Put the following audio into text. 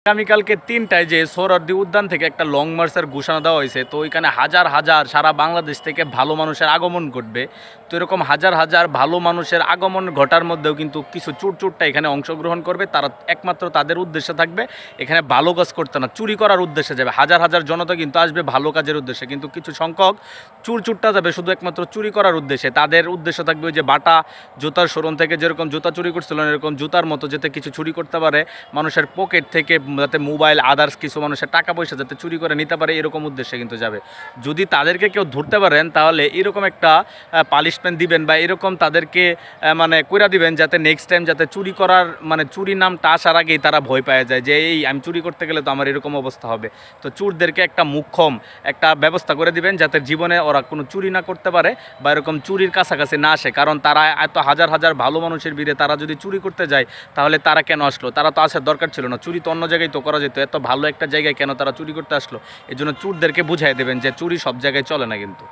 আগামীকালকে ৩টায় যে সোহরাওয়ার্দী উদ্যান থেকে একটা লং মার্চের ঘোষণা দেওয়া হয়েছে, তো ওইখানে হাজার হাজার সারা বাংলাদেশ থেকে ভালো মানুষের আগমন ঘটবে। তো এরকম হাজার হাজার ভালো মানুষের আগমন ঘটার মধ্যেও কিন্তু কিছু চুরটা এখানে অংশগ্রহণ করবে। তারা একমাত্র তাদের উদ্দেশ্যে থাকবে এখানে ভালো কাজ করতে না, চুরি করার উদ্দেশ্যে যাবে। হাজার হাজার জনতা কিন্তু আসবে ভালো কাজের উদ্দেশ্যে, কিন্তু কিছু সংখ্যক চুরটা যাবে শুধু একমাত্র চুরি করার উদ্দেশ্যে। তাদের উদ্দেশ্য থাকবে ওই যে বাটা জুতার শোরুম থেকে যেরকম জুতা চুরি করছিলেন, এরকম জুতার মতো যাতে কিছু চুরি করতে পারে, মানুষের পকেট থেকে যাতে মোবাইল আদার্স কিছু মানুষের টাকা পয়সা যাতে চুরি করে নিতে পারে, এরকম উদ্দেশ্যে কিন্তু যাবে। যদি তাদেরকে কেউ ধরতে পারেন তাহলে এরকম একটা পানিশমেন্ট দিবেন বা এরকম তাদেরকে মানে কইরা দিবেন যাতে নেক্সট টাইম যাতে চুরি করার মানে চুরি নামটা আসার আগেই তারা ভয় পাওয়া যায় যে এই আমি চুরি করতে গেলে তো আমার এরকম অবস্থা হবে। তো চোরদেরকে একটা মুখ্যম একটা ব্যবস্থা করে দিবেন যাতে জীবনে ওরা কোনো চুরি না করতে পারে বা এরকম চুরির কাছাকাছি না আসে। কারণ তারা এত হাজার হাজার ভালো মানুষের ভিড়ে তারা যদি চুরি করতে যায় তাহলে তারা কেন আসলো? তারা তো আসার দরকার ছিল না, চুরি তো অন্য জায়গায় তো করা যেত, এত ভালো একটা জায়গায় কেন তারা চুরি করতে আসলো? এই জন্য চোরদেরকে বুঝাই দেবেন যে চুরি সব জায়গায় চলে না কিন্তু।